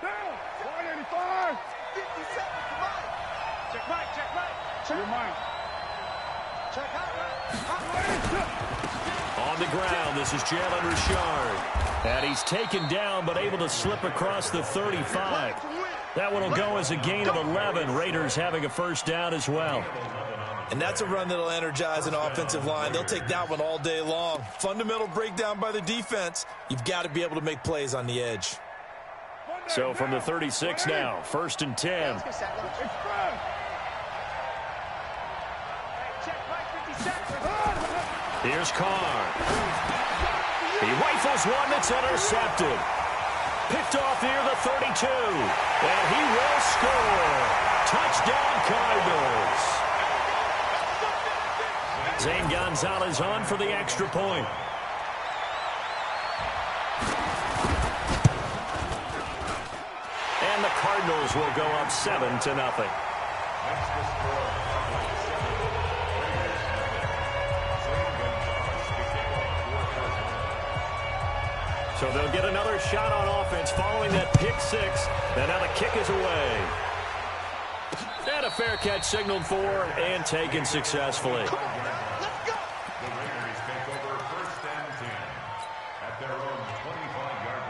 Down. 185. 50 seconds to mine. Check right. Check your mind. Check hot right. On the ground, this is Jalen Richard. And he's taken down, but able to slip across the 35. That one will go as a gain of 11. Raiders having a first down as well. And that's a run that'll energize an offensive line. They'll take that one all day long. Fundamental breakdown by the defense. You've got to be able to make plays on the edge. So from the 36 now, 1st and 10. Here's Carr. He rifles one that's intercepted. Picked off near the 32. And he will score. Touchdown Cardinals. Zane Gonzalez on for the extra point. And the Cardinals will go up 7-0. So they'll get another shot on offense following that pick six. And now the kick is away. And a fair catch signaled for and taken successfully. The Raiders take over 1st and 10 at their own 25-yard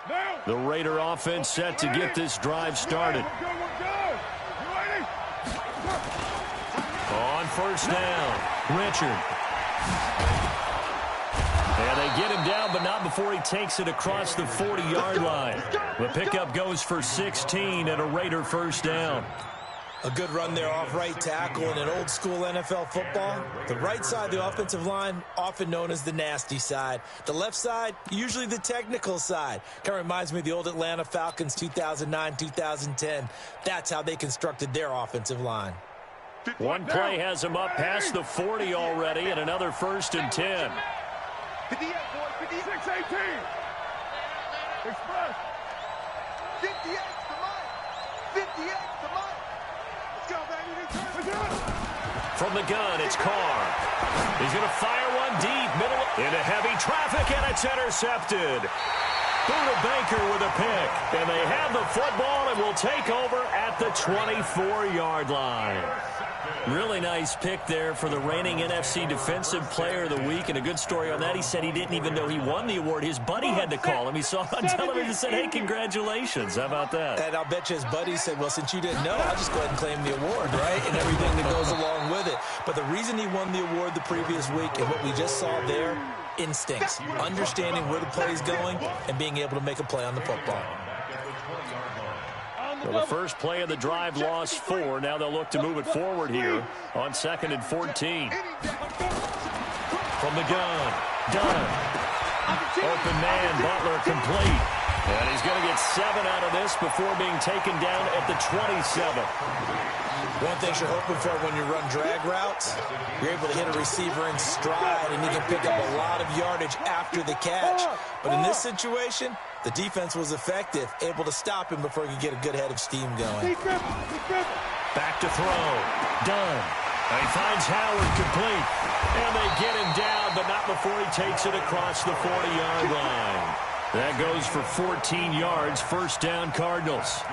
line. The Raider offense set to get this drive started. On 1st down, Richard. And they get him down, but not before he takes it across the 40-yard line. The pickup goes for 16 and a Raider first down. A good run there off right tackle in an old-school NFL football. The right side of the offensive line, often known as the nasty side. The left side, usually the technical side. Kind of reminds me of the old Atlanta Falcons 2009-2010. That's how they constructed their offensive line. One play has him up past the 40 already, and another 1st and 10. 58, boys. 56, 18. Express. 58 to mine. 58 to mine. Let's go, baby. From the gun, it's Carr. He's going to fire one deep, middle, into heavy traffic, and it's intercepted. Buda Baker with a pick, and they have the football and will take over at the 24-yard line. Really nice pick there for the reigning NFC Defensive Player of the Week, and a good story on that. He said he didn't even know he won the award. His buddy had to call him. He saw it on television and said, hey, congratulations. How about that? And I'll bet you his buddy said, well, since you didn't know, I'll just go ahead and claim the award, right? And everything that goes along with it. But the reason he won the award the previous week and what we just saw there, instincts, understanding where the play is going and being able to make a play on the football. Well, the first play of the drive lost 4. Now they'll look to move it forward here on 2nd and 14. From the gun, Dunn. Open man, Butler complete. And he's going to get 7 out of this before being taken down at the 27. One thing you're hoping for when you run drag routes, you're able to hit a receiver in stride, and he can pick up a lot of yardage after the catch. But in this situation, the defense was effective, able to stop him before he could get a good head of steam going. Back to throw. Dunn. And he finds Howard complete. And they get him down, but not before he takes it across the 40-yard line. That goes for 14 yards, 1st down Cardinals.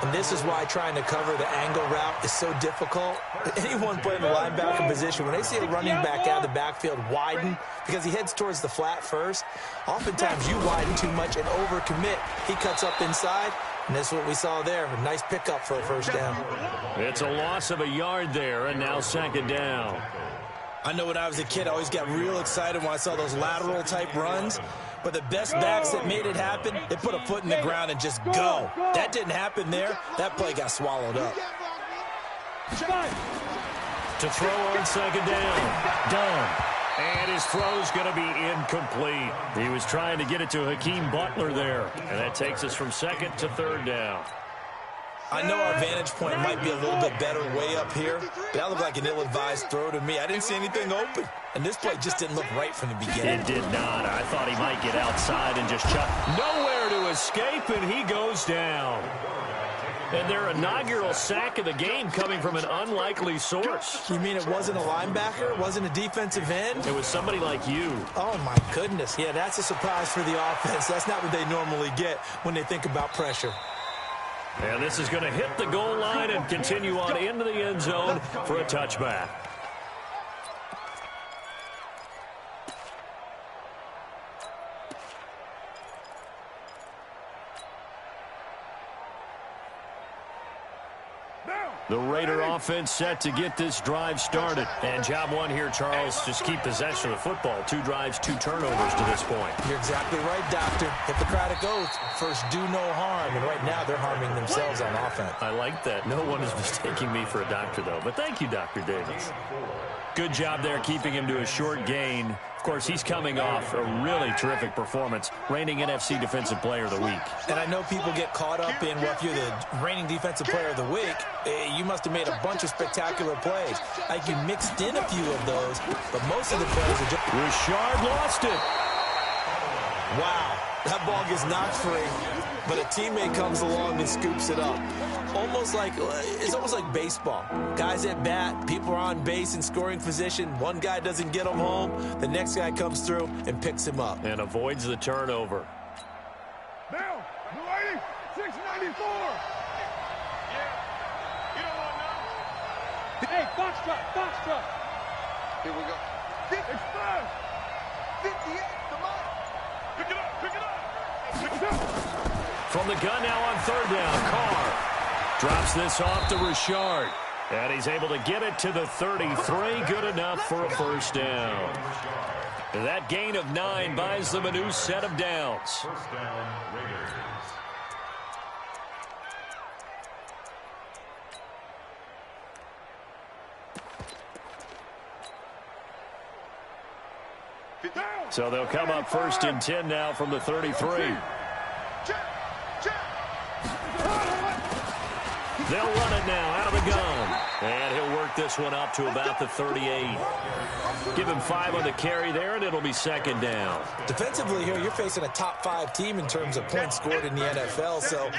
And this is why trying to cover the angle route is so difficult. Anyone playing the linebacker position, when they see a running back out of the backfield widen, because he heads towards the flat first, oftentimes you widen too much and overcommit. He cuts up inside, and that's what we saw there. A nice pickup for a first down. It's a loss of a yard there, and now 2nd down. I know when I was a kid, I always got real excited when I saw those lateral-type runs. But the best backs that made it happen, they put a foot in the ground and just go. That didn't happen there. That play got swallowed up. To throw on 2nd down. Dunn. And his throw's going to be incomplete. He was trying to get it to Hakeem Butler there. And that takes us from 2nd to 3rd down. I know our vantage point might be a little bit better way up here, but that looked like an ill-advised throw to me. I didn't see anything open, and this play just didn't look right from the beginning. It did not. I thought he might get outside and just chuck. Nowhere to escape, and he goes down. And their inaugural sack of the game coming from an unlikely source. You mean it wasn't a linebacker? It wasn't a defensive end? It was somebody like you. Oh, my goodness. Yeah, that's a surprise for the offense. That's not what they normally get when they think about pressure. And this is going to hit the goal line and continue on into the end zone for a touchback. The Raider offense set to get this drive started. And job one here, Charles, just keep possession of the football. 2 drives, 2 turnovers to this point. You're exactly right, Doctor. Hippocratic oath, first do no harm. And right now they're harming themselves on offense. I like that. No one is mistaking me for a doctor, though. But thank you, Dr. Davis. Good job there keeping him to a short gain. Of course, he's coming off a really terrific performance, reigning NFC Defensive Player of the Week. And I know people get caught up in, well, if you're the reigning Defensive Player of the Week, you must have made a bunch of spectacular plays. Like you mixed in a few of those, but most of the plays are just... Richard lost it. Wow, that ball gets knocked free, but a teammate comes along and scoops it up. It's almost like baseball. Guys at bat, people are on base in scoring position. One guy doesn't get him home. The next guy comes through and picks him up. And avoids the turnover. Now, the lady, 694. Hey, foxtrot. Here we go. 55. 58, come on. Pick it up. From the gun now on 3rd down, Carr drops this off to Richard. And he's able to get it to the 33. Good enough for a first down. That gain of 9 buys them a new set of downs. First down, Raiders. So they'll come up 1st and 10 now from the 33. They'll run it now out of the gun. And he'll work this one up to about the 38. Give him 5 on the carry there, and it'll be 2nd down. Defensively here, you're facing a top 5 team in terms of points scored in the NFL. So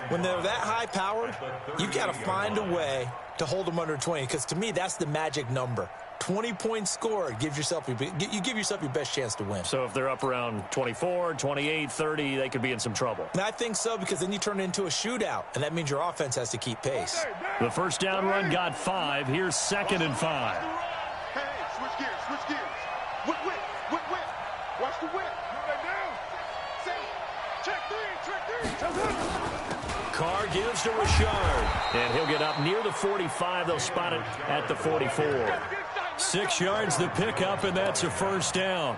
when they're that high-powered, you've got to find a way to hold them under 20. Because to me, that's the magic number. 20 points scored, you give yourself your best chance to win. So if they're up around 24, 28, 30, they could be in some trouble. And I think so, because then you turn it into a shootout, and that means your offense has to keep pace. The first down run got 5. Here's 2nd and 5. Hey, switch gears. Whip. Watch the whip. Check 3. Carr gives to Richard, and he'll get up near the 45. They'll spot it at the 44. 6 yards the pickup, and that's a first down.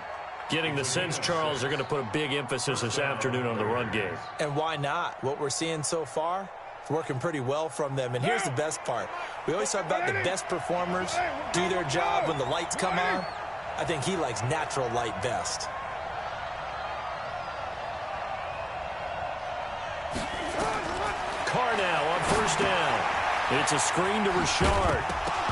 Getting the sense, Charles, they're going to put a big emphasis this afternoon on the run game. And why not? What we're seeing so far, it's working pretty well from them. And here's the best part. We always talk about the best performers do their job when the lights come on. I think he likes natural light best. Carr now on first down. It's a screen to Richard.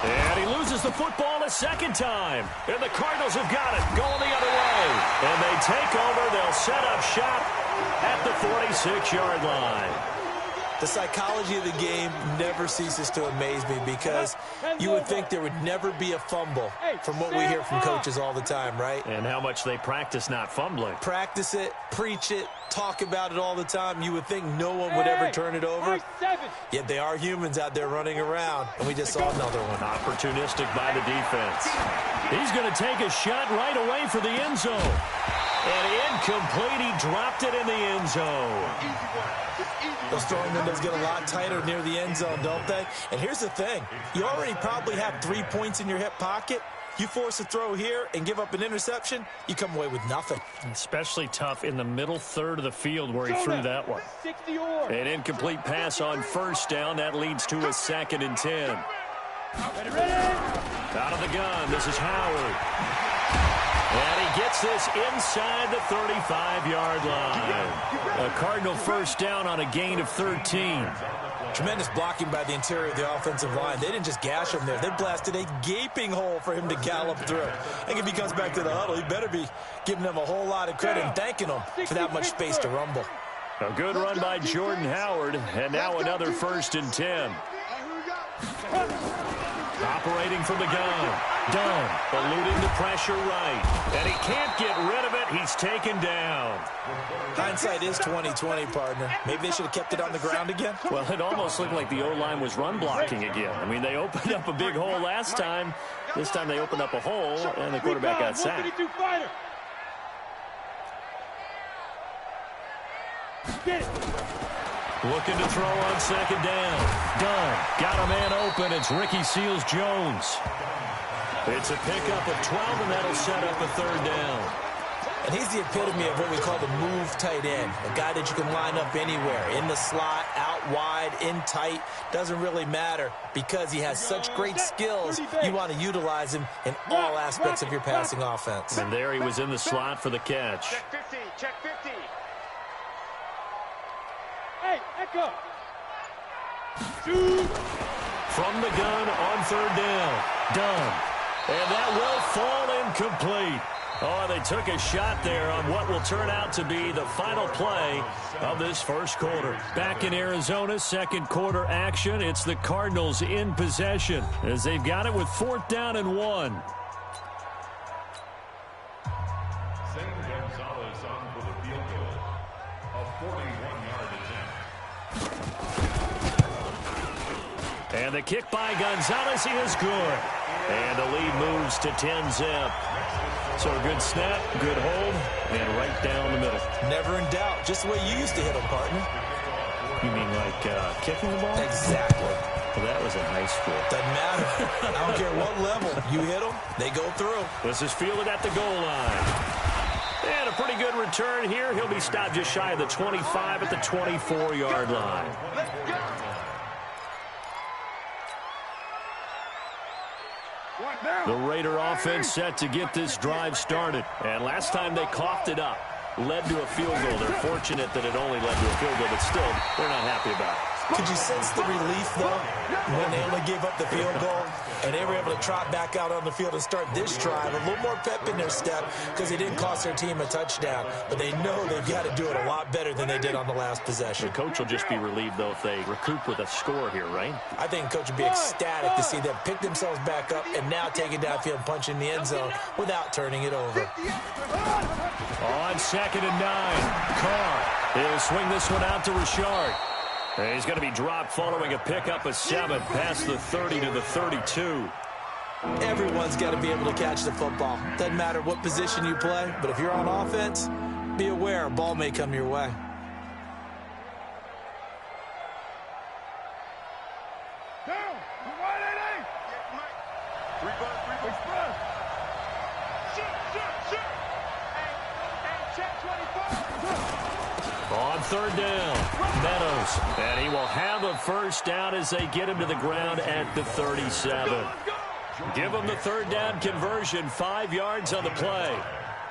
And he loses the football a 2nd time. And the Cardinals have got it, going the other way. And they take over. They'll set up shop at the 46-yard line. The psychology of the game never ceases to amaze me, because you would think there would never be a fumble from what we hear from coaches all the time, right? And how much they practice not fumbling. Practice it, preach it, talk about it all the time. You would think no one would ever turn it over. Yet they are humans out there running around, and we just saw another one. Opportunistic by the defense. He's going to take a shot right away for the end zone. And incomplete. He dropped it in the end zone. Those throwing windows get a lot tighter near the end zone, don't they? And here's the thing. You already probably have 3 points in your hip pocket. You force a throw here and give up an interception, you come away with nothing. Especially tough in the middle third of the field where he threw that one. An incomplete pass on first down. That leads to a 2nd and 10. Out of the gun, this is Howard. And he gets this inside the 35-yard line. A Cardinal first down on a gain of 13. Tremendous blocking by the interior of the offensive line. They didn't just gash him there. They blasted a gaping hole for him to gallop through. I think if he comes back to the huddle, he better be giving them a whole lot of credit and thanking them for that much space to rumble. A good run by Jordan Howard, and now another 1st and 10. Operating from the gun. Dunn, eluding the pressure right. And he can't get rid of it. He's taken down. Hindsight is 20/20, partner. Maybe they should have kept it on the ground again. Well, it almost looked like the O-line was run blocking again. I mean, they opened up a big hole last time. This time they opened up a hole, and the quarterback got sacked. Looking to throw on 2nd down. Dunn got a man open. It's Ricky Seals-Jones. It's a pickup of 12, and that'll set up a 3rd down. And he's the epitome of what we call the move tight end. A guy that you can line up anywhere. In the slot, out wide, in tight. Doesn't really matter because he has such great skills. You want to utilize him in all aspects of your passing offense. And there he was in the slot for the catch. Check 50. Check 50. Hey, Echo. From the gun on 3rd down. Dunn. And that will fall incomplete. Oh, they took a shot there on what will turn out to be the final play of this 1st quarter. Back in Arizona, 2nd quarter action. It's the Cardinals in possession as they've got it with 4th down and 1. Gonzalez on for the field goal. A 41-yard attempt. And the kick by Gonzalez, he is good. And the lead moves to 10-zip. So a good snap, good hold, and right down the middle. Never in doubt. Just the way you used to hit them, partner. You mean like kicking the ball? Exactly. Well, that was in high school. Doesn't matter. I don't care what level. You hit them, they go through. This is fielded at the goal line. And a pretty good return here. He'll be stopped just shy of the 25 at the 24-yard line. The Raider offense set to get this drive started. And last time they coughed it up, led to a field goal. They're fortunate that it only led to a field goal, but still, they're not happy about it. Could you sense the relief, though, when they only gave up the field goal and they were able to trot back out on the field and start this drive? A little more pep in their step because they didn't cost their team a touchdown. But they know they've got to do it a lot better than they did on the last possession. The coach will just be relieved, though, if they recoup with a score here, right? I think the coach would be ecstatic to see them pick themselves back up and now take it downfield and punch in the end zone without turning it over. On 2nd and 9, Carr. He'll swing this one out to Richard. And he's going to be dropped following a pickup of 7 past the 30 to the 32. Everyone's got to be able to catch the football. Doesn't matter what position you play, but if you're on offense, be aware a ball may come your way. Down. Wide 8-8. Three bus. Shoot. And check 24. On 3rd down, Meadows. And he will have a 1st down as they get him to the ground at the 37. Give him the 3rd down conversion, 5 yards on the play.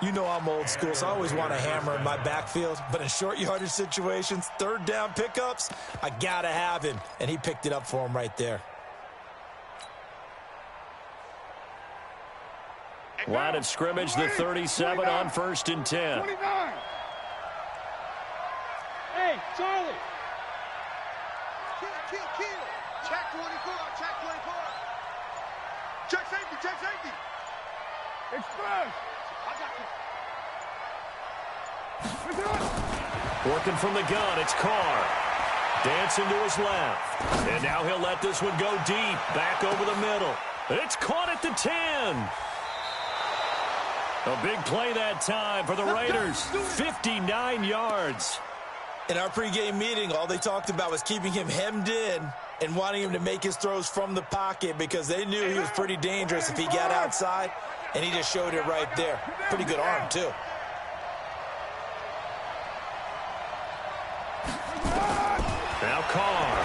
You know I'm old school, so I always want to hammer in my backfield. But in short yardage situations, 3rd down pickups, I got to have him. And he picked it up for him right there. Line of scrimmage, the 37 on 1st and 10. 29. Hey, Charlie. Kill. Check 24. Check safety. Express. I got you. Working from the gun, it's Carr. Dancing to his left. And now he'll let this one go deep, back over the middle. It's caught at the 10. A big play that time for the Raiders. 59 yards. In our pregame meeting, all they talked about was keeping him hemmed in and wanting him to make his throws from the pocket because they knew he was pretty dangerous if he got outside, and he just showed it right there. Pretty good arm, too. Now Carr.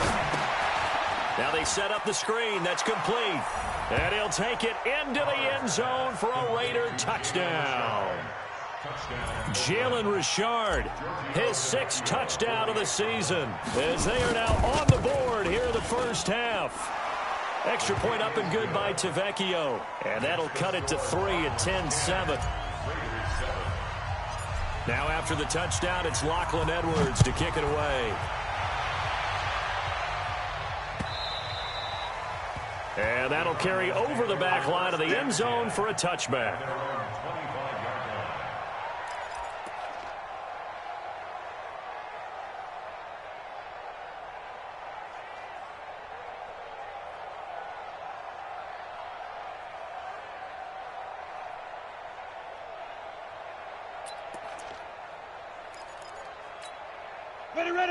Now they set up the screen. That's complete. And he'll take it into the end zone for a Raider touchdown. Jalen Richard, his 6th touchdown of the season, as they are now on the board here in the 1st half. Extra point up and good by Tavecchio, and that'll cut it to 3 at 10-7. Now after the touchdown, it's Lachlan Edwards to kick it away. And that'll carry over the back line of the end zone for a touchback.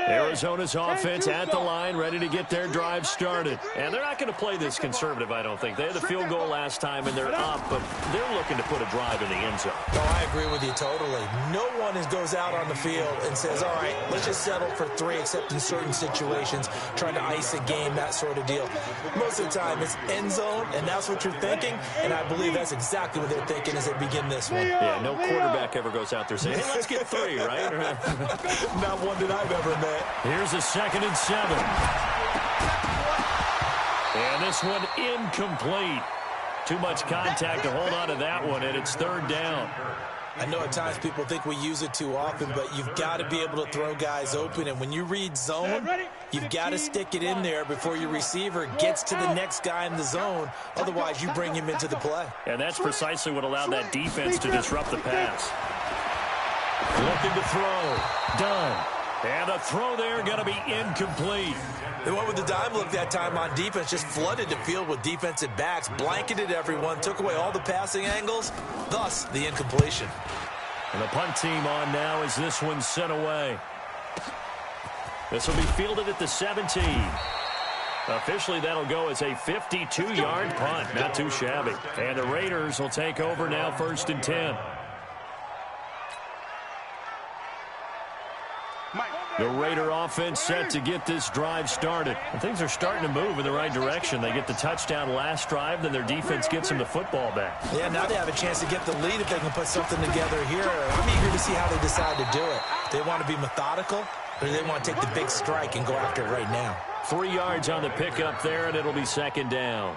Arizona's offense at the line, ready to get their drive started. And they're not going to play this conservative, I don't think. They had the field goal last time, and they're up, but they're looking to put a drive in the end zone. No, I agree with you totally. No one goes out on the field and says, all right, let's just settle for 3, except in certain situations, trying to ice a game, that sort of deal. Most of the time, it's end zone, and that's what you're thinking, and I believe that's exactly what they're thinking as they begin this one. Yeah, no quarterback ever goes out there saying, hey, let's get 3, right? Not one that I've ever met. Here's a 2nd and 7. And this one incomplete. Too much contact to hold on to that one, and it's 3rd down. I know at times people think we use it too often, but you've got to be able to throw guys open. And when you read zone, you've got to stick it in there before your receiver gets to the next guy in the zone. Otherwise, you bring him into the play. And that's precisely what allowed that defense to disrupt the pass. Looking to throw. Done. And a throw there going to be incomplete. They went with the dime look that time on defense, just flooded the field with defensive backs, blanketed everyone, took away all the passing angles, thus the incompletion. And the punt team on now as this one's sent away. This will be fielded at the 17. Officially, that'll go as a 52-yard punt. Not too shabby. And the Raiders will take over now, 1st and 10. The Raider offense set to get this drive started. And things are starting to move in the right direction. They get the touchdown last drive, then their defense gets them the football back. Yeah, now they have a chance to get the lead if they can put something together here. I'm eager to see how they decide to do it. They want to be methodical, or do they want to take the big strike and go after it right now? 3 yards on the pickup there, and it'll be 2nd down.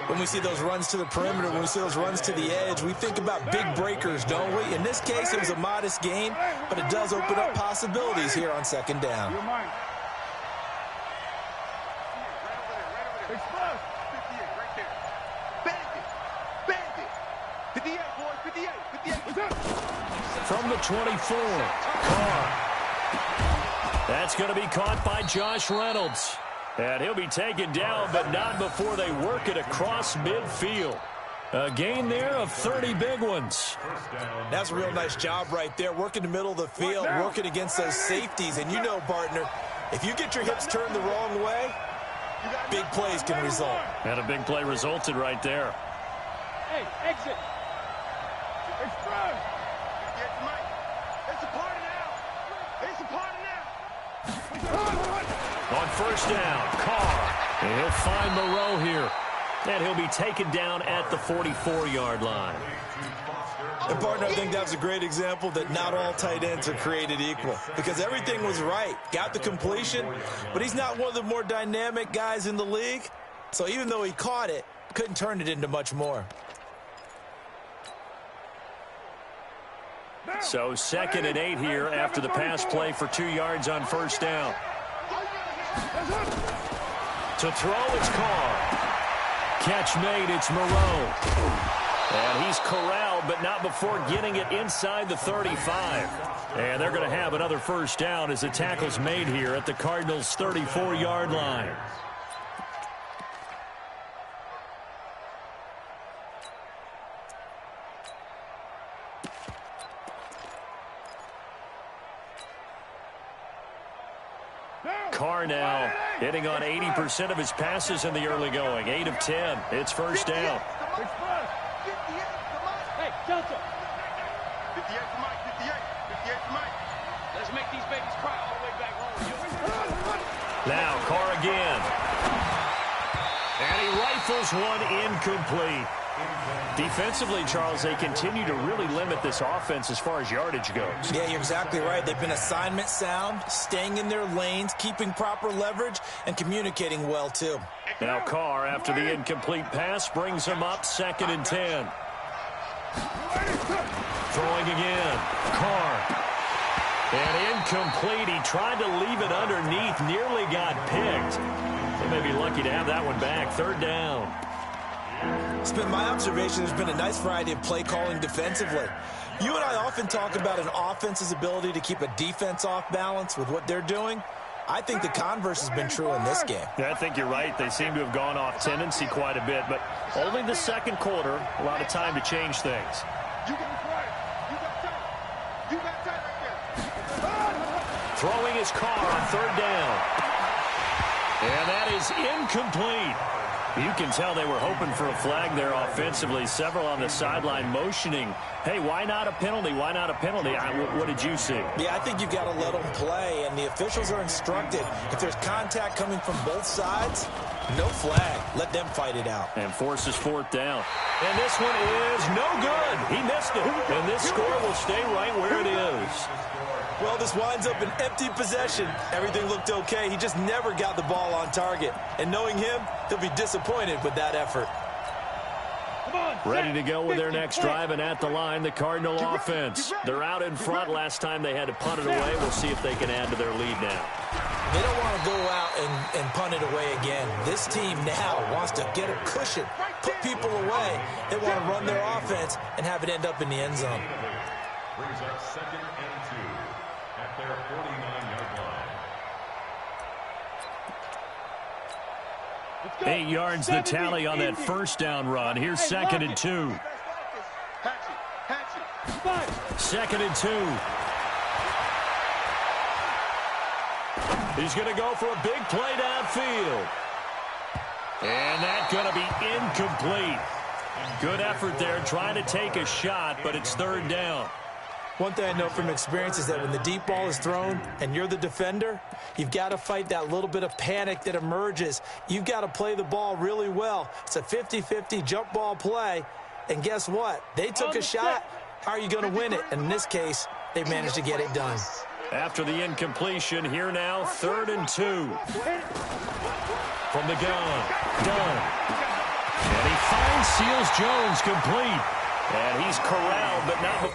When we see those runs to the perimeter, when we see those runs to the edge, we think about big breakers, don't we? In this case, it was a modest gain, but it does open up possibilities here on 2nd down. From the 24, Carr. That's going to be caught by Josh Reynolds. And he'll be taken down, but not before they work it across midfield. A gain there of 30 big ones. That's a real nice job right there, working the middle of the field, working against those safeties. And you know, partner, if you get your hips turned the wrong way, big plays can result. And a big play resulted right there. Hey, exit. Express. It's a party now. It's a party now. On 1st down, Carr. And he'll find Moreau here. And he'll be taken down at the 44-yard line. And, partner, I think that was a great example that not all tight ends are created equal. Because everything was right. Got the completion, but he's not one of the more dynamic guys in the league. So even though he caught it, couldn't turn it into much more. So 2nd and 8 here after the pass play for 2 yards on 1st down. To throw, it's Carr. Catch made, it's Moreau. And he's corralled, but not before getting it inside the 35. And they're going to have another 1st down as the tackle's made here at the Cardinals' 34-yard line. Carr now hitting on 80% of his passes in the early going. 8 of 10. It's 1st down. Hey, Delta. 58 for Mike. 58 for Mike. Let's make these babies cry all the way back home. Now Carr again. And he rifles one incomplete. Defensively, Charles, they continue to really limit this offense as far as yardage goes. Yeah, you're exactly right. They've been assignment sound, staying in their lanes, keeping proper leverage, and communicating well, too. Now Carr, after the incomplete pass, brings him up 2nd and 10. Throwing again. Carr. And incomplete. He tried to leave it underneath, nearly got picked. They may be lucky to have that one back. Third down. It's been my observation there's been a nice variety of play calling defensively. You and I often talk about an offense's ability to keep a defense off balance with what they're doing. I think the converse has been true in this game. Yeah, I think you're right. They seem to have gone off tendency quite a bit, but only the second quarter, a lot of time to change things. You got quiet. You got tight. You got tight right there. Throwing his car on third down. And that is incomplete. You can tell they were hoping for a flag there offensively. Several on the sideline motioning, hey, why not a penalty? Why not a penalty? What did you see? Yeah, I think you've got to let them play, and the officials are instructed. If there's contact coming from both sides, no flag. Let them fight it out. And forces fourth down. And this one is no good. He missed it. And this score will stay right where it is. Well, this winds up an empty possession. Everything looked okay. He just never got the ball on target. And knowing him, he'll be disappointed with that effort. Ready to go with their next drive, and at the line, the Cardinal offense. They're out in front. Last time they had to punt it away. We'll see if they can add to their lead now. They don't want to go out and punt it away again. This team now wants to get a cushion, put people away. They want to run their offense and have it end up in the end zone. Brings up 2nd and 2 at their 49-yard line. 8 yards the tally on that first down run. Here's 2nd and 2. Hatch it. 2nd and 2. He's going to go for a big play downfield. And that's going to be incomplete. Good effort there trying to take a shot, but it's third down. One thing I know from experience is that when the deep ball is thrown and you're the defender, you've got to fight that little bit of panic that emerges. You've got to play the ball really well. It's a 50-50 jump ball play. And guess what? They took a shot. How are you going to win it? And in this case, they managed to get it done. After the incompletion, here now, 3rd and 2. From the gun, done. And he finds Seals Jones complete. And he's corralled, but not...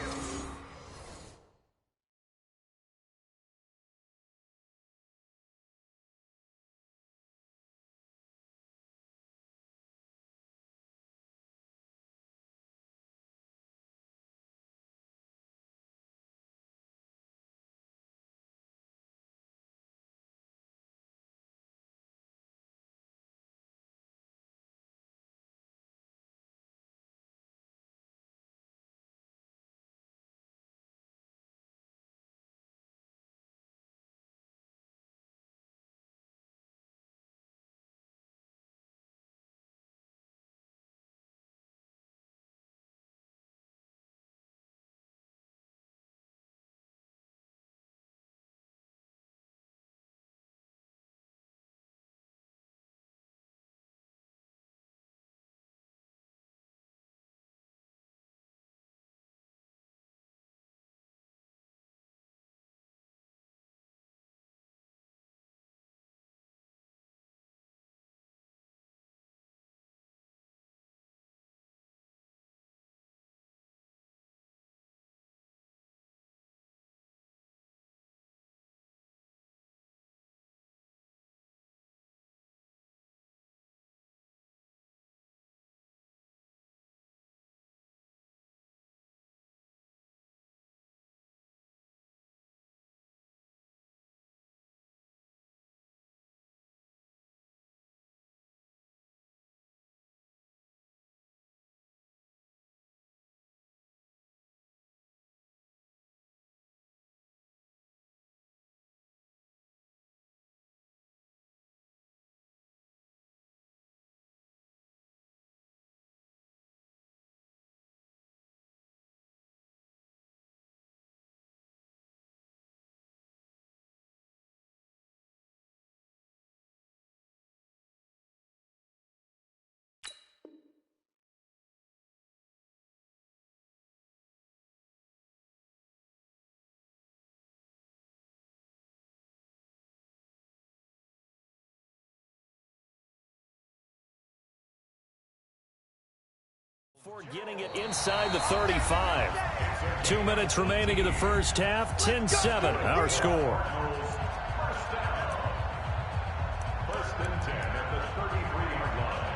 Before getting it inside the 35. 2 minutes remaining in the first half. 10-7, our score. First and 10 at the 33-yard line.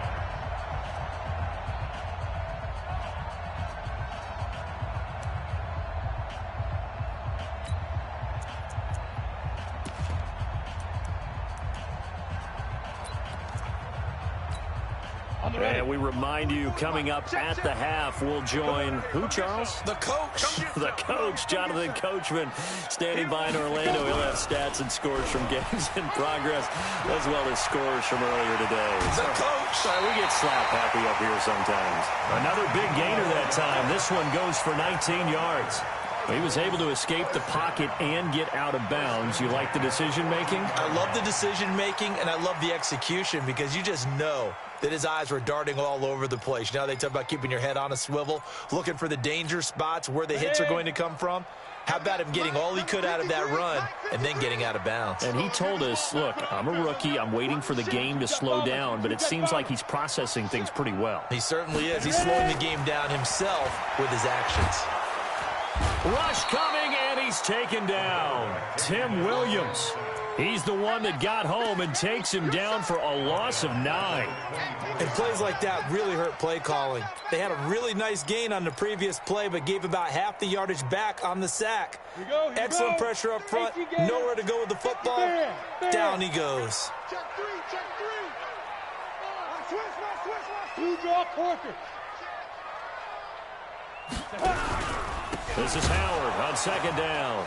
And we remind you, coming up at the half, we'll join who, Charles? The coach. The coach, Jonathan Coachman, standing by in Orlando. He'll have stats and scores from games in progress, as well as scores from earlier today. The coach. Sorry, we get slap happy up here sometimes. Another big gainer that time. This one goes for 19 yards. He was able to escape the pocket and get out of bounds. You like the decision-making? I love the decision-making, and I love the execution because you just know that his eyes were darting all over the place. You know, they talk about keeping your head on a swivel, looking for the danger spots, where the hits are going to come from. How about him getting all he could out of that run and then getting out of bounds? And he told us, look, I'm a rookie. I'm waiting for the game to slow down, but it seems like he's processing things pretty well. He certainly is. He's slowing the game down himself with his actions. Rush coming, and he's taken down. Tim Williams. He's the one that got home and takes him down for a loss of 9. And plays like that really hurt play calling. They had a really nice gain on the previous play, but gave about half the yardage back on the sack. Excellent pressure up front. Nowhere to go with the football. Down he goes. Check three, check three. Switch. Blue draw quarter. This is Howard on second down.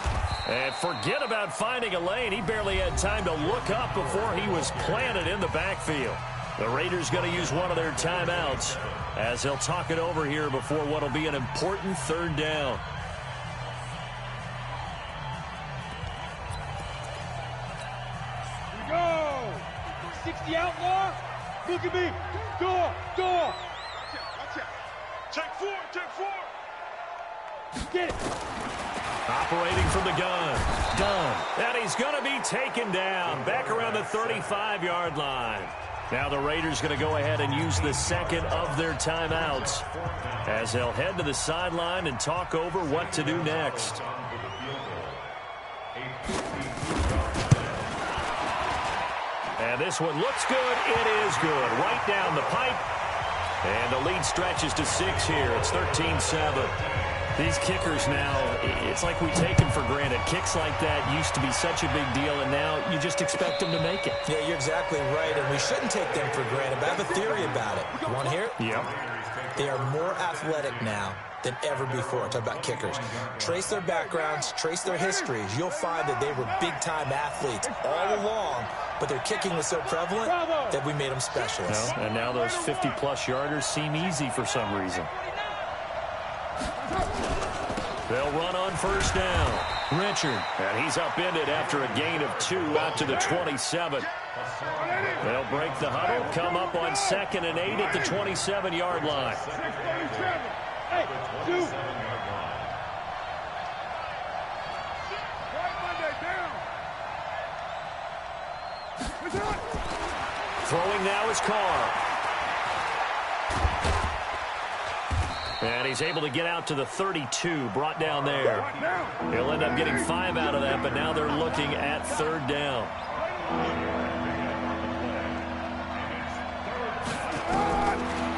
And forget about finding a lane. He barely had time to look up before he was planted in the backfield. The Raiders going to use one of their timeouts as they'll talk it over here before what will be an important third down. Here we go. 60 outlaw. Look at me. Door. Watch out. Check four. Get it. Operating from the gun. Done. And he's going to be taken down back around the 35-yard line. Now the Raiders going to go ahead and use the second of their timeouts as they'll head to the sideline and talk over what to do next. And this one looks good. It is good. Right down the pipe. And the lead stretches to 6 here. It's 13-7. These kickers now, it's like we take them for granted. Kicks like that used to be such a big deal, and now you just expect them to make it. Yeah, you're exactly right, and we shouldn't take them for granted, but I have a theory about it. You want to hear it? Yep. They are more athletic now than ever before. Talk about kickers. Trace their backgrounds, trace their histories. You'll find that they were big-time athletes all along, but their kicking was so prevalent that we made them specialists. And now those 50-plus yarders seem easy for some reason. They'll run on first down. Richard, and he's upended after a gain of 2 out to the 27. They'll break the huddle, come up on 2nd and 8 at the 27-yard line. Hey, two. Throwing now is Carr. And he's able to get out to the 32, brought down there. He'll end up getting 5 out of that, but now they're looking at third down.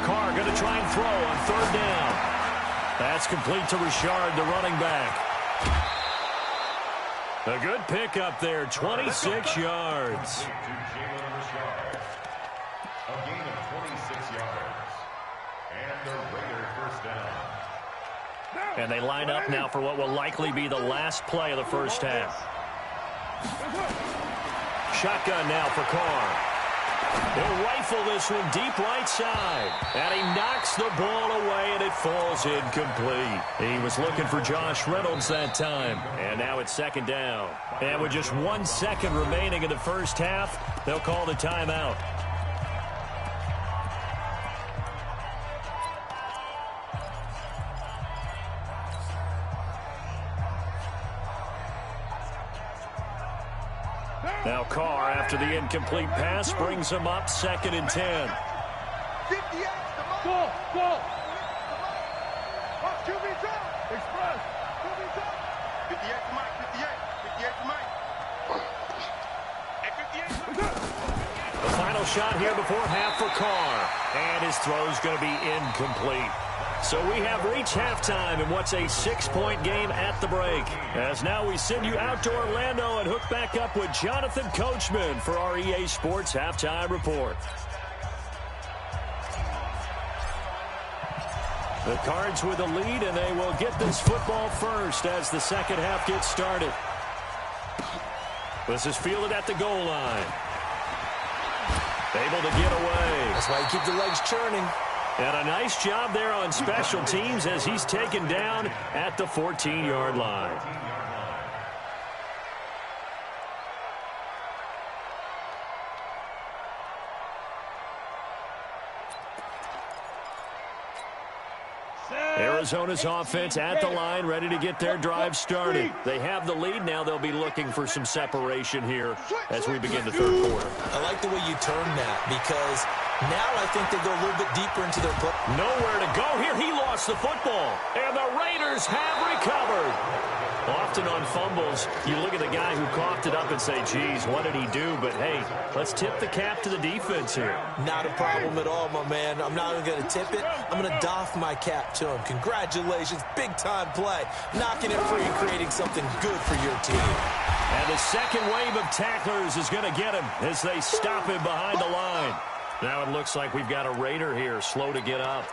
Carr going to try and throw on third down. That's complete to Richard, the running back. A good pickup there, 26 yards. A gain of 26 yards. And the Raiders first down. And they line up now for what will likely be the last play of the first half. Shotgun now for Carr. He'll rifle this one deep right side. And he knocks the ball away, and it falls incomplete. He was looking for Josh Reynolds that time. And now it's second down. And with just 1 second remaining in the first half, they'll call the timeout. Now Carr, after the incomplete pass, brings him up 2nd and 10. Go. QB drop. Express. 58 to Mike, 58 to Mike. At 58. The final shot here before half for Carr. And his throw's going to be incomplete. So we have reached halftime in what's a 6-point game at the break. As now we send you out to Orlando and hook back up with Jonathan Coachman for our EA Sports Halftime Report. The Cards with the lead, and they will get this football first as the second half gets started. This is fielded at the goal line. Able to get away. That's why you keep the legs churning. And a nice job there on special teams as he's taken down at the 14-yard line. Arizona's offense at the line, ready to get their drive started. They have the lead. Now they'll be looking for some separation here as we begin the third quarter. I like the way you turn that because now I think they go a little bit deeper into their play. Nowhere to go here. He lost the football, and the Raiders have recovered. Often on fumbles, you look at the guy who coughed it up and say, geez, what did he do? But, hey, let's tip the cap to the defense here. Not a problem at all, my man. I'm not even going to tip it. I'm going to doff my cap to him. Congratulations. Big-time play. Knocking it free and creating something good for your team. And the second wave of tacklers is going to get him as they stop him behind the line. Now it looks like we've got a Raider here, slow to get up.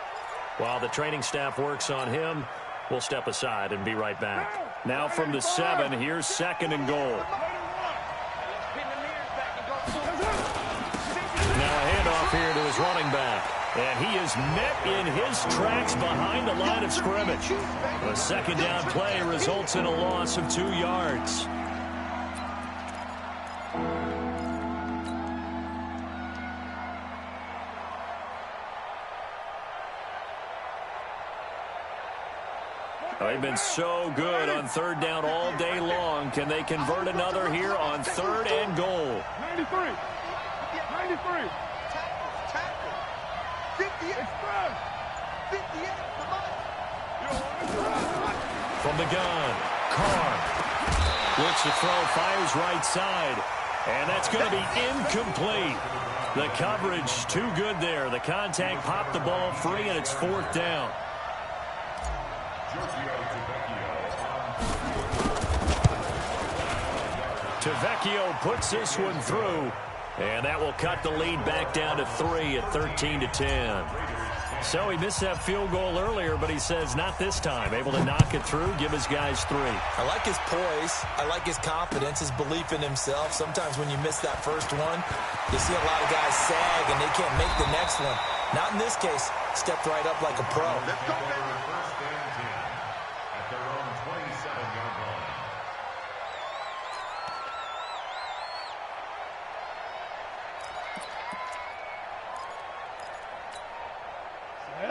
While the training staff works on him, we'll step aside and be right back. Now from the 7, here's second and goal. Now a handoff here to his running back. And he is met in his tracks behind the line of scrimmage. A second down play results in a loss of 2 yards. They've been so good on third down all day long. Can they convert another here on third and goal? 93. 93. Tackle. 58. 58. From the gun, Carr looks to throw, fires right side, and that's going to be incomplete. The coverage too good there. The contact popped the ball free, and it's fourth down. Tavecchio puts this one through, and that will cut the lead back down to 3 at 13-10. So he missed that field goal earlier, but he says not this time. Able to knock it through, give his guys 3. I like his poise. I like his confidence, his belief in himself. Sometimes when you miss that first one, you see a lot of guys sag and they can't make the next one. Not in this case. Stepped right up like a pro. Let's go, baby. First and 10 at their own 27-yard line.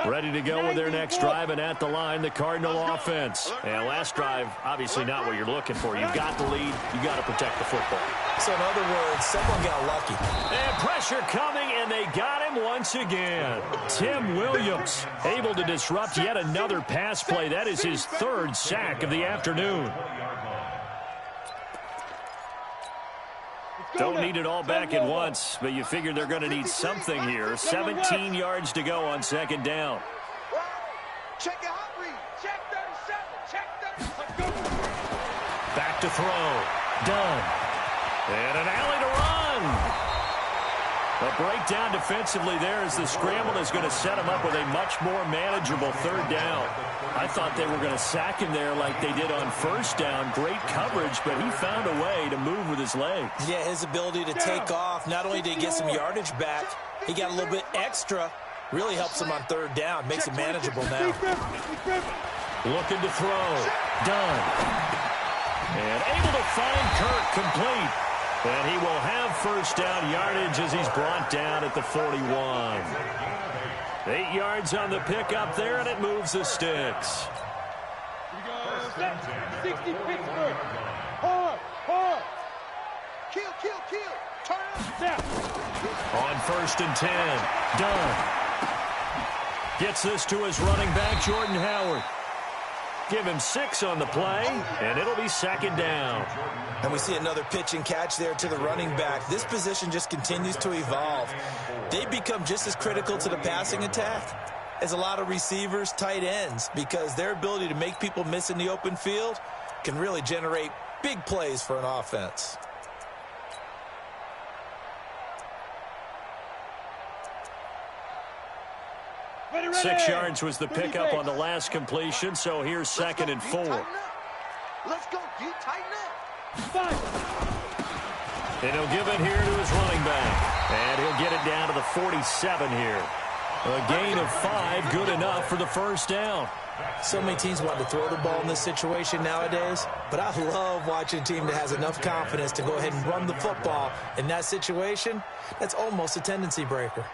Ready to go with their next drive, and at the line, the Cardinal offense. And last drive, obviously not what you're looking for. You've got the lead. You've got to protect the football. So in other words, someone got lucky. And pressure coming, and they got him once again. Tim Williams able to disrupt yet another pass play. That is his 3rd sack of the afternoon. Don't need it all back at once, but you figure they're going to need something here. 17 yards to go on second down. Check your hot read. Check 37. Check 30. Let's go. Back to throw. Done. And an alley to run. A breakdown defensively there as the scramble is going to set him up with a much more manageable 3rd down. I thought they were going to sack him there like they did on 1st down. Great coverage, but he found a way to move with his legs. Yeah, his ability to take off. Not only did he get some yardage back, he got a little bit extra. Really helps him on 3rd down. Makes it manageable now. Looking to throw. Done. And able to find Kirk complete. And he will have 1st down yardage as he's brought down at the 41. 8 yards on the pickup there, and it moves the sticks. 60 Pittsburgh. Hard. Kill. Turn up. Step. On 1st and 10. Done. Gets this to his running back, Jordan Howard. Give him 6 on the play, and it'll be second down. And we see another pitch and catch there to the running back. This position just continues to evolve. They become just as critical to the passing attack as a lot of receivers, tight ends, because their ability to make people miss in the open field can really generate big plays for an offense. Ready. 6 yards was the pickup on the last completion, so here's second and 4. Let's go, D. Tighten up. And he'll give it here to his running back. And he'll get it down to the 47 here. A gain of 5, good enough for the first down. So many teams want to throw the ball in this situation nowadays, but I love watching a team that has enough confidence to go ahead and run the football. In that situation, that's almost a tendency breaker.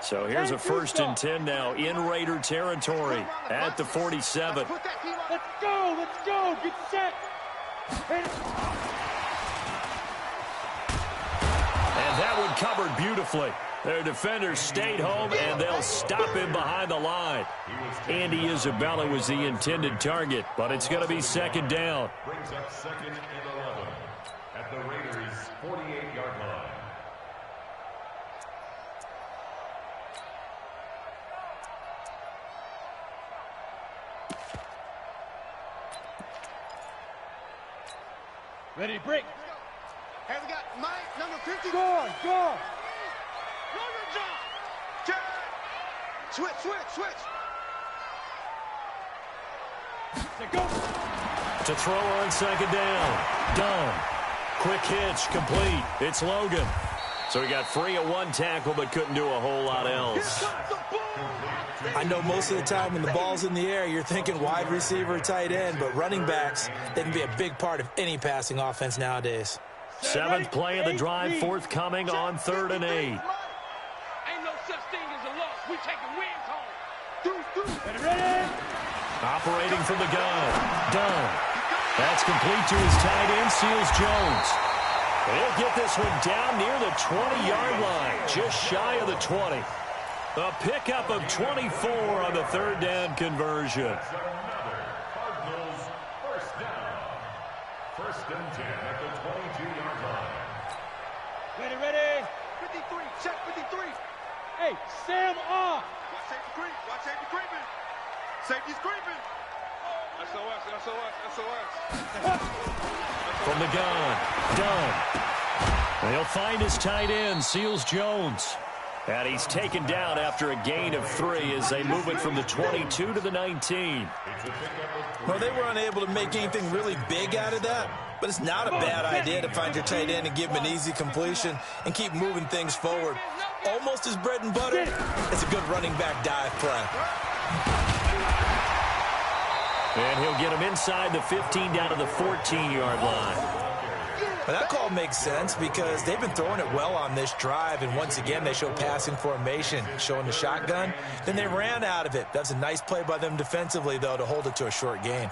So here's a 1st and 10 now in Raider territory at the 47. Let's go, get set. And that one covered beautifully. Their defenders stayed home, and they'll stop him behind the line. Andy Isabella was the intended target, but it's going to be second down. Brings up second and 11 at the Raiders' 48-yard line. Ready, break. Has got Mike, number 50. Go. Switch. Go. To throw on second down. Done. Quick hitch, complete. It's Logan. So he got free of 1 tackle, but couldn't do a whole lot else. I know most of the time when the ball's in the air, you're thinking wide receiver, tight end, but running backs, they can be a big part of any passing offense nowadays. 7th play of the drive forthcoming on 3rd and 8. Ain't no such thing as a loss. We taking wins home. Ready. Operating from the gun. Done. That's complete to his tight end, Seals Jones. He'll get this one down near the 20-yard line, just shy of the 20. A pickup of 24 on the 3rd down conversion. That's another Cardinals first down. 1st and 10 at the 22-yard line. Ready. 53, check 53. Hey, Sam off. Watch safety creeping. Safety's creeping. SOS. From the gun. Done. They'll find his tight end, Seals Jones. And he's taken down after a gain of 3 as they move it from the 22 to the 19. Well, they were unable to make anything really big out of that, but it's not a bad idea to find your tight end and give him an easy completion and keep moving things forward. Almost his bread and butter. It's a good running back dive play. And he'll get him inside the 15 down to the 14-yard line. But that call makes sense because they've been throwing it well on this drive, and once again they show passing formation, showing the shotgun. Then they ran out of it. That's a nice play by them defensively, though, to hold it to a short gain.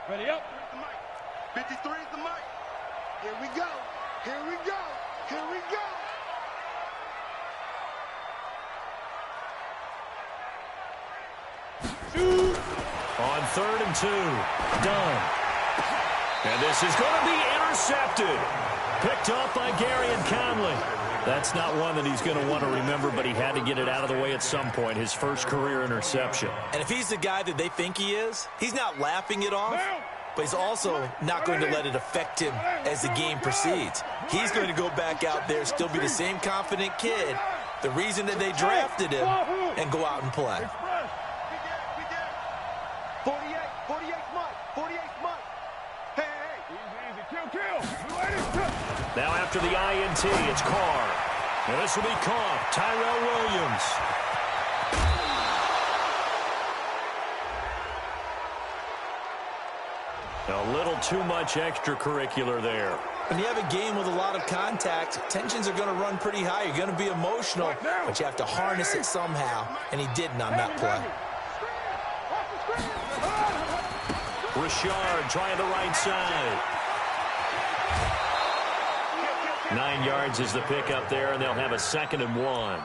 Ready up. 53 is the mic. Here we go. On 3rd and 2. Done. And this is going to be intercepted. Picked off by Garyon Conley. That's not one that he's going to want to remember, but he had to get it out of the way at some point. His first career interception. And if he's the guy that they think he is, he's not laughing it off, but he's also not going to let it affect him as the game proceeds. He's going to go back out there, still be the same confident kid, the reason that they drafted him, and go out and play. 48's Mike. Hey. Now after the INT, it's Carr. And this will be caught. Tyrell Williams. A little too much extracurricular there. When you have a game with a lot of contact, tensions are going to run pretty high. You're going to be emotional, but you have to harness it somehow, and he didn't on that play. Richard trying the right side. 9 yards is the pickup there, and they'll have a 2nd and 1.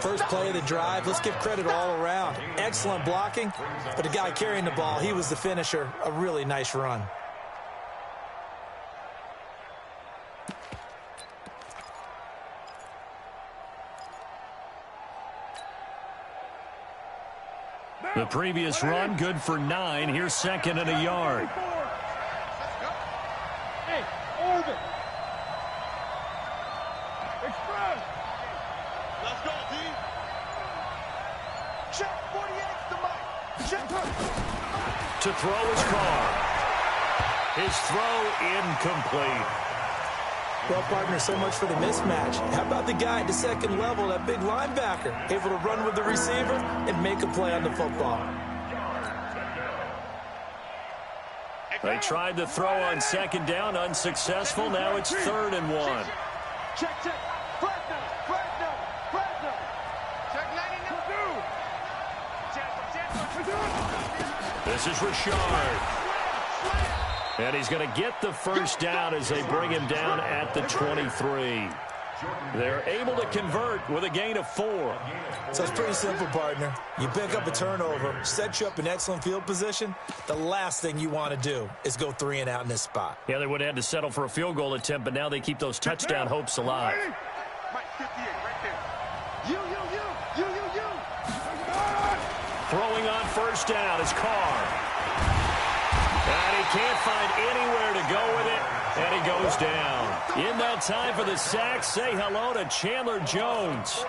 First play of the drive, let's give credit all around. Excellent blocking, but the guy carrying the ball, he was the finisher. A really nice run. The previous run, good for 9. Here's 2nd and a yard. Hey, orbit. Express. Let's go, team. Check 48's the mic. Check. To throw his car. His throw incomplete. Well, partner, so much for the mismatch. How about the guy at the second level, that big linebacker, able to run with the receiver and make a play on the football? They tried to throw on 2nd down, unsuccessful. Now it's 3rd and 1. Check. Fresno. Check 99. This is Richard. And he's going to get the first down as they bring him down at the 23. They're able to convert with a gain of 4. So it's pretty simple, partner. You pick up a turnover, set you up in excellent field position. The last thing you want to do is go 3 and out in this spot. Yeah, they would have had to settle for a field goal attempt, but now they keep those touchdown hopes alive. Mike 58 right there. You. Throwing on first down is Carr. And he can't find anywhere to go with it, and he goes down. In that time for the sack, say hello to Chandler Jones.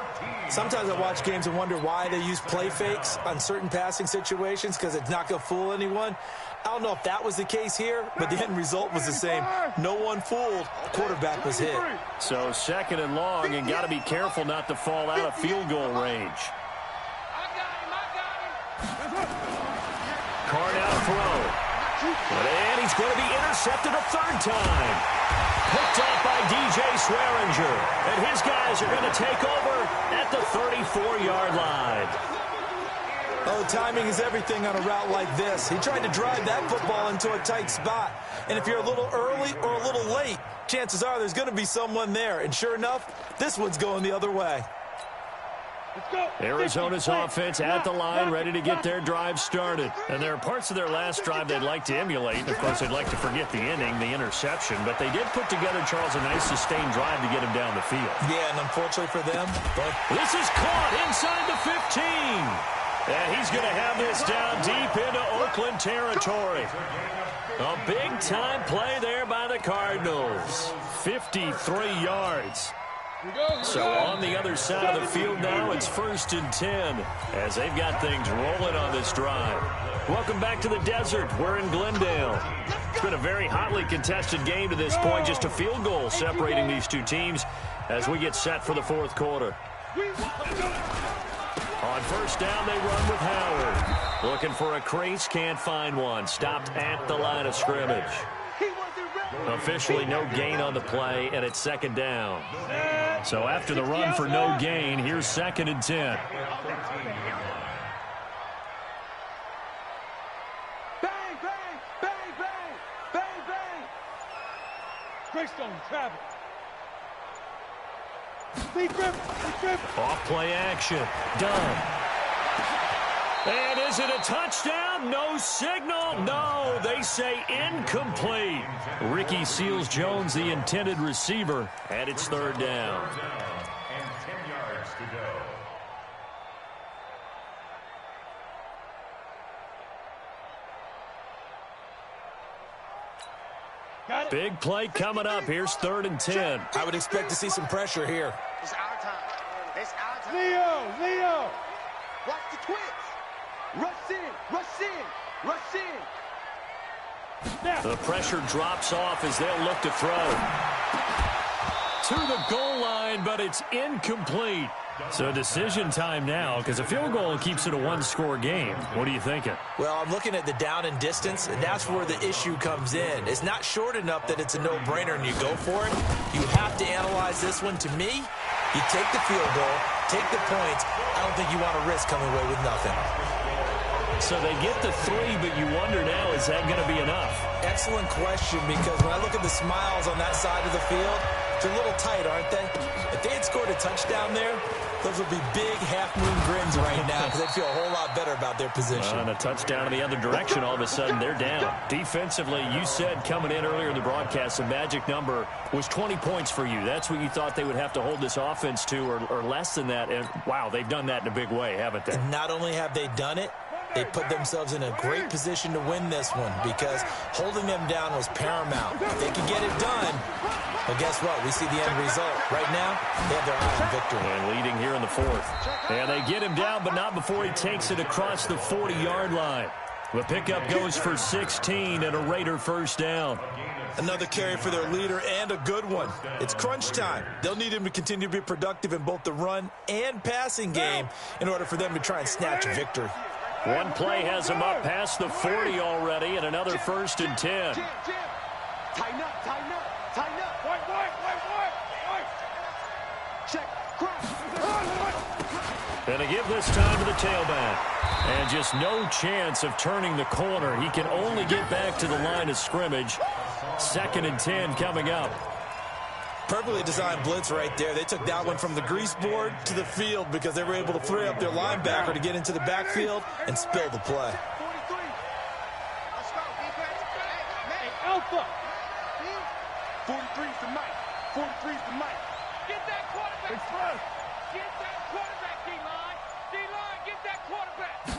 Sometimes I watch games and wonder why they use play fakes on certain passing situations, because it's not going to fool anyone. I don't know if that was the case here, but the end result was the same. No one fooled. Quarterback was hit. So 2nd and long, and got to be careful not to fall out of field goal range. Carr now to throw. And he's going to be intercepted a 3rd time. Picked up by DJ Swearinger. And his guys are going to take over at the 34-yard line. Oh, timing is everything on a route like this. He tried to drive that football into a tight spot. And if you're a little early or a little late, chances are there's going to be someone there. And sure enough, this one's going the other way. Arizona's offense at the line, ready to get their drive started. And there are parts of their last drive they'd like to emulate. Of course, they'd like to forget the inning, the interception. But they did put together, Charles, a nice sustained drive to get him down the field. Yeah, and unfortunately for them, but this is caught inside the 15. And he's going to have this down deep into Oakland territory. A big-time play there by the Cardinals. 53 yards. So on the other side of the field now, it's 1st and 10 as they've got things rolling on this drive. Welcome back to the desert. We're in Glendale. It's been a very hotly contested game to this point. Just a field goal separating these two teams as we get set for the 4th quarter. On first down, they run with Howard. Looking for a crease, can't find one. Stopped at the line of scrimmage. Officially no gain on the play, and it's 2nd down. So after the run for no gain, here's 2nd and 10. Bang, bang, bang, bang, bang, bang. Greystone, travel. Deep grip. Off play action. Done. And is it a touchdown? No signal. No, they say incomplete. Ricky Seals-Jones, the intended receiver, and it's 3rd down. And 10 yards to go. Big play coming up. Here's 3rd and 10. I would expect to see some pressure here. It's our time. It's our time. Leo. Watch the twitch. Rush in. Snap. The pressure drops off as they'll look to throw. To the goal line, but it's incomplete. So decision time now, because a field goal keeps it a one-score game. What are you thinking? Well, I'm looking at the down and distance, and that's where the issue comes in. It's not short enough that it's a no-brainer and you go for it. You have to analyze this one. To me, you take the field goal, take the points. I don't think you want to risk coming away with nothing. So they get the 3, but you wonder now, is that going to be enough? Excellent question, because when I look at the smiles on that side of the field, they're a little tight, aren't they? If they had scored a touchdown there, those would be big half-moon grins right now because they'd feel a whole lot better about their position. And a touchdown in the other direction, all of a sudden they're down. Defensively, you said coming in earlier in the broadcast, the magic number was 20 points for you. That's what you thought they would have to hold this offense to, or less than that. And, wow, they've done that in a big way, haven't they? And not only have they done it, they put themselves in a great position to win this one because holding them down was paramount. If they could get it done, well, guess what? We see the end result. Right now, they have their eye on victory. And leading here in the 4th. And they get him down, but not before he takes it across the 40-yard line. The pickup goes for 16 and a Raider first down. Another carry for their leader and a good one. It's crunch time. They'll need him to continue to be productive in both the run and passing game in order for them to try and snatch a victory. One play has him up past the 40 already, and another 1st and 10. Tighten up, tighten up, tighten up. White. Check, cross. And they give this time to the tailback. And just no chance of turning the corner. He can only get back to the line of scrimmage. 2nd and 10 coming up. Perfectly designed blitz right there. They took that one from the grease board to the field because they were able to free up their linebacker to get into the backfield and spill the play. 43. Let's go, defense. Hey, Alpha. 43's the mic. 43's the mic. Get that quarterback. Get that quarterback, D-line. D-line, get that quarterback.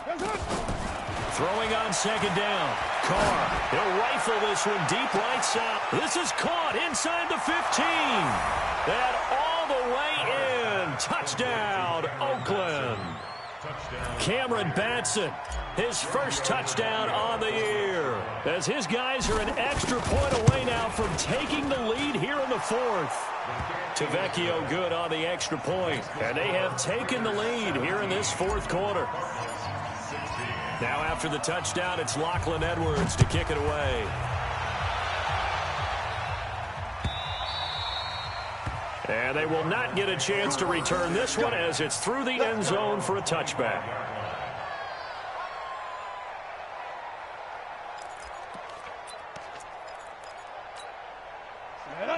Throwing on 2nd down. Carr, he'll rifle this one deep right side. This is caught inside the 15. That all the way in. Touchdown, Oakland. Cameron Batson, his first touchdown on the year. As his guys are an extra point away now from taking the lead here in the 4th. Tavecchio good on the extra point. And they have taken the lead here in this 4th quarter. Now after the touchdown, it's Lachlan Edwards to kick it away. And they will not get a chance to return this one as it's through the end zone for a touchback.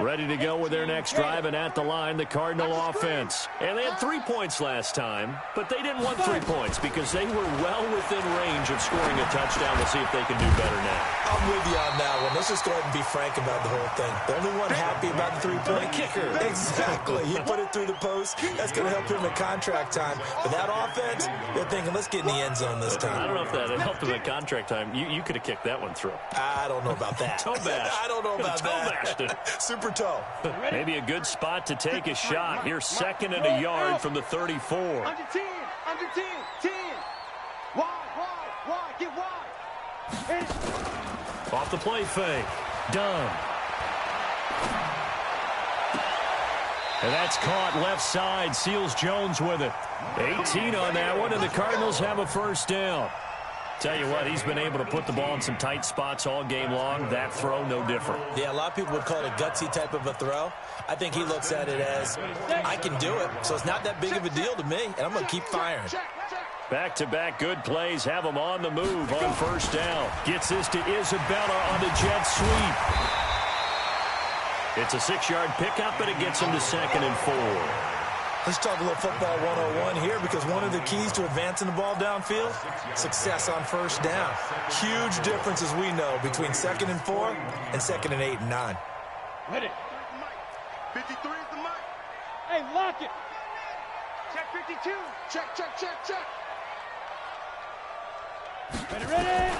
Ready to go with their next drive, and at the line, the Cardinal offense. And they had 3 points last time, but they didn't want 3 points because they were well within range of scoring a touchdown. We'll see if they can do better now. I'm with you on that one. Let's just go ahead and be frank about the whole thing. The only one happy about the 3-point kicker. Exactly. He put it through the post. That's going to help him in contract time. But that offense, they're thinking, let's get in the end zone this time. I don't know if that helped him at contract time. You could have kicked that one through. I don't know about that. Toe bash. I don't know about that. Toe bashed it. Super toe. Maybe a good spot to take a shot. Here's 2nd and a yard from the 34. Under 10, 10. Wide, get wide. Off the play fake. Done. And that's caught left side. Seals Jones with it. 18 on that one, and the Cardinals have a first down. Tell you what, he's been able to put the ball in some tight spots all game long. That throw, no different. Yeah, a lot of people would call it a gutsy type of a throw. I think he looks at it as, I can do it, so it's not that big of a deal to me, and I'm going to keep firing. Back-to-back good plays have him on the move on first down. Gets this to Isabella on the jet sweep. It's a 6-yard pickup, and it gets him to 2nd and 4. Let's talk a little football 101 here because one of the keys to advancing the ball downfield, success on first down. Huge difference, as we know, between 2nd and 4 and 2nd and 8 and 9. Ready. 53 is the mic. Hey, lock it. Check 52. Check. Ready.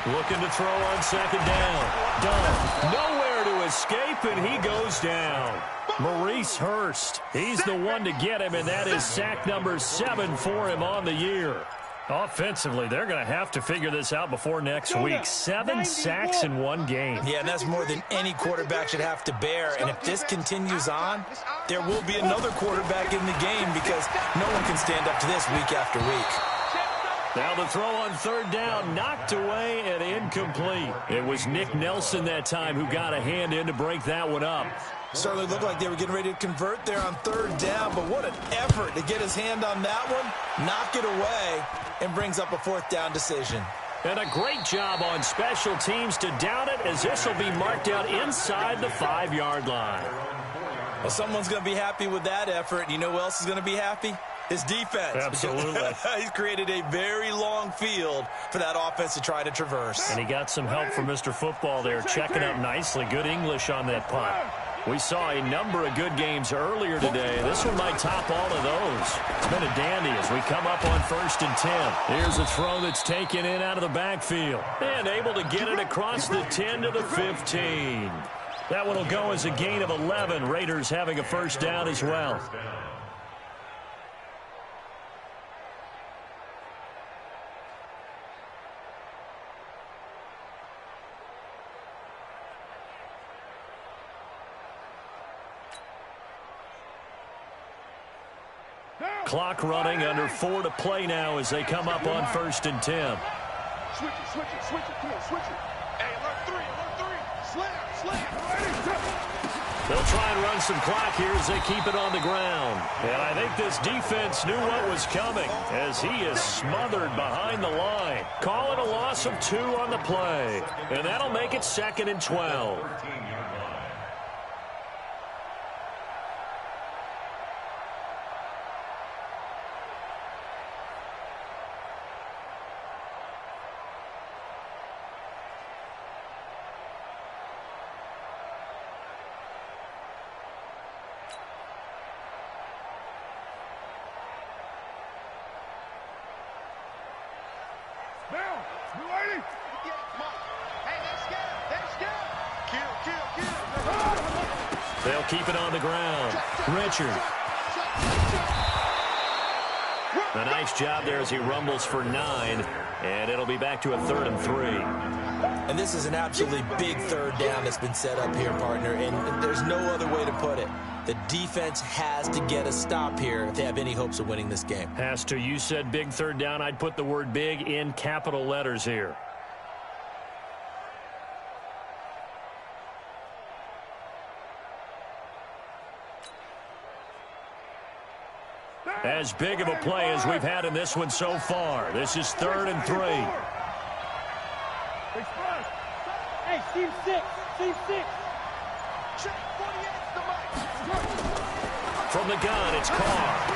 Looking to throw on 2nd down. Done. Nowhere to escape, and he goes down. Maurice Hurst, he's the one to get him, and that is sack number 7 for him on the year. Offensively, they're going to have to figure this out before next week. 7 sacks in one game. Yeah, and that's more than any quarterback should have to bear. And if this continues on, there will be another quarterback in the game because no one can stand up to this week after week. Now the throw on third down, knocked away and incomplete. It was Nick Nelson that time who got a hand in to break that one up. Certainly looked like they were getting ready to convert there on third down, but what an effort to get his hand on that one, knock it away, and brings up a fourth down decision. And a great job on special teams to down it, as this will be marked out inside the 5-yard line. Well, someone's going to be happy with that effort. You know who else is going to be happy? His defense. Absolutely. He's created a very long field for that offense to try to traverse. And he got some help from Mr. Football there, checking up nicely. Good English on that punt. We saw a number of good games earlier today. This one might top all of those. It's been a dandy as we come up on 1st and 10. Here's a throw that's taken in out of the backfield. And able to get it across the 10 to the 15. That one will go as a gain of 11. Raiders having a first down as well. Clock running, under 4 to play now as they come up on 1st and 10. Switch it, come on, switch it. Hey, alert 3, slam. They'll try and run some clock here as they keep it on the ground. And I think this defense knew what was coming as he is smothered behind the line. Call it a loss of 2 on the play. And that'll make it 2nd and 12. They'll keep it on the ground. Richard. A nice job there as he rumbles for 9. And it'll be back to a 3rd and 3. And this is an absolutely big third down that's been set up here, partner. And there's no other way to put it. The defense has to get a stop here if they have any hopes of winning this game. Has to. You said big third down. I'd put the word big in capital letters here. As big of a play as we've had in this one so far. This is 3rd and 3. Hey, team 6. Check 48 From the gun, it's Carr.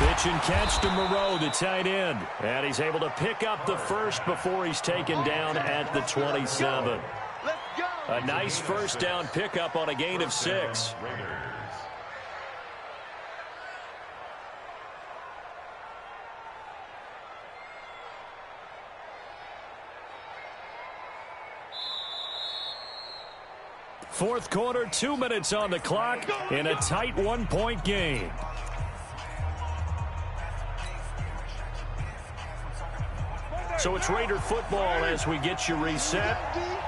Pitch and catch to Moreau, the tight end. And he's able to pick up the first before he's taken down at the 27. A nice first down pickup on a gain of 6. Fourth quarter, 2 minutes on the clock in a tight 1-point game. So it's Raider football as we get you reset.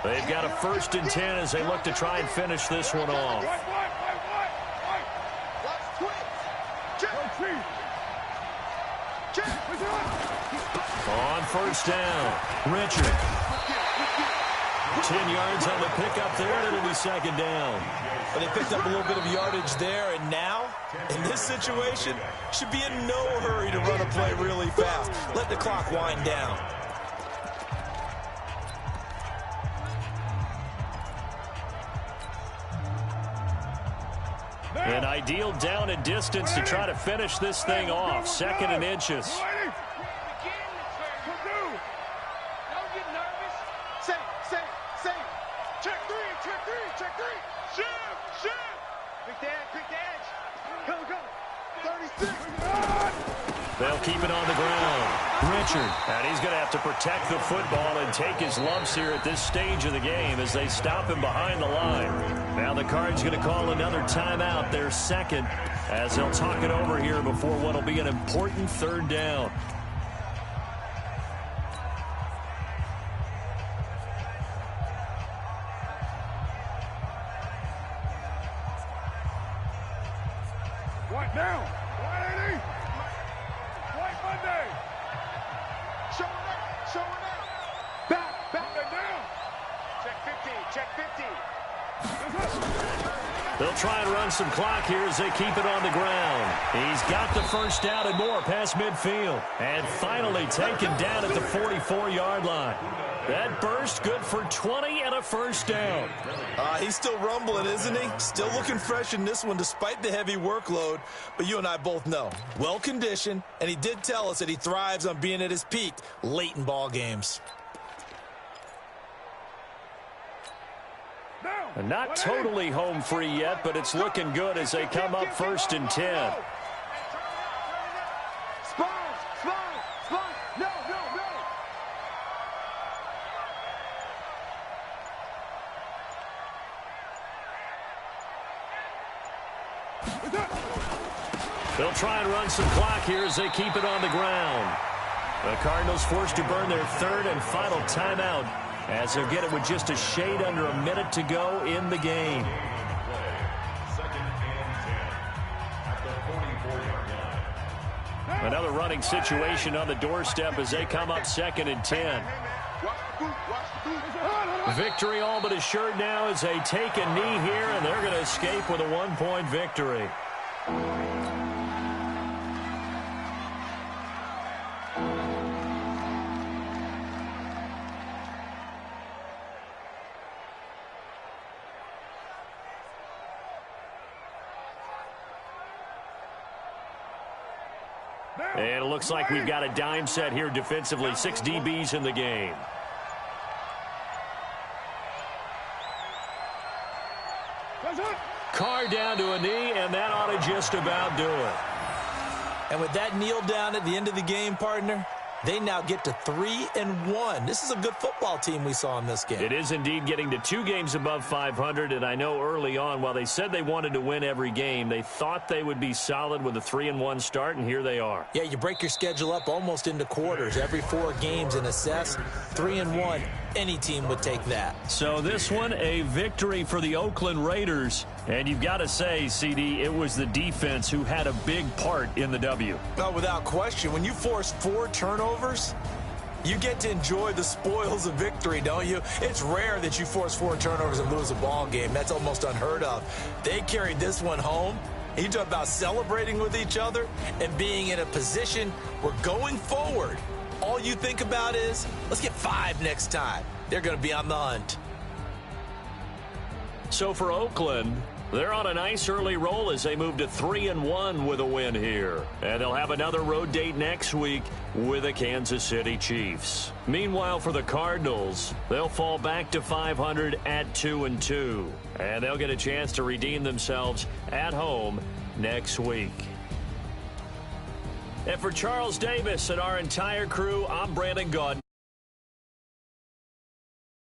They've got a 1st and 10 as they look to try and finish this one off. On 1st down, Richard. 10 yards on the pickup there, and it'll be 2nd down. But they picked up a little bit of yardage there, and now, in this situation, should be in no hurry to run a play really fast. Let the clock wind down. An ideal down and distance to try to finish this thing off. 2nd and inches. They'll keep it on the ground. Richard. And he's going to have to protect the football and take his lumps here at this stage of the game as they stop him behind the line. Now the Cards going to call another timeout, their 2nd, as they'll talk it over here before what will be an important 3rd down. Now, 180. White Monday. Showing up, showing up. Back down. Check 50. They'll try and run some clock here as they keep it on the ground. He's got the first down and more past midfield. And finally taken down at the 44-yard line. That burst good for 20 and a first down. He's still rumbling, isn't he? Still looking fresh in this one despite the heavy workload. But you and I both know, well-conditioned, and he did tell us that he thrives on being at his peak late in ball games. And not totally home free yet, but it's looking good as they come up 1st and 10. No. They'll try and run some clock here as they keep it on the ground. The Cardinals forced to burn their 3rd and final timeout as they'll get it with just a shade under a minute to go in the game. 2nd and 10 at the 44-yard line. Another running situation on the doorstep as they come up 2nd and 10. Victory all but assured now as they take a knee here, and they're going to escape with a 1-point victory. And it looks like we've got a dime set here defensively. 6 DBs in the game. Carr down to a knee, and that ought to just about do it. And with that kneel down at the end of the game, partner, they now get to 3-1. This is a good football team we saw in this game. It is indeed getting to 2 games above 500, and I know early on, while they said they wanted to win every game, they thought they would be solid with a 3-1 start, and here they are. Yeah, you break your schedule up almost into quarters, every 4 games, and assess 3-1. Any team would take that. So this one, a victory for the Oakland Raiders. And you've got to say, CD, it was the defense who had a big part in the W. No, without question. When you force 4 turnovers, you get to enjoy the spoils of victory, don't you? It's rare that you force 4 turnovers and lose a ball game. That's almost unheard of. They carried this one home. You talk about celebrating with each other and being in a position where going forward, all you think about is, let's get 5 next time. They're going to be on the hunt. So for Oakland, they're on a nice early roll as they move to 3-1 with a win here. And they'll have another road date next week with the Kansas City Chiefs. Meanwhile, for the Cardinals, they'll fall back to 500 at 2-2. And they'll get a chance to redeem themselves at home next week. And for Charles Davis and our entire crew, I'm Brandon Gaudin.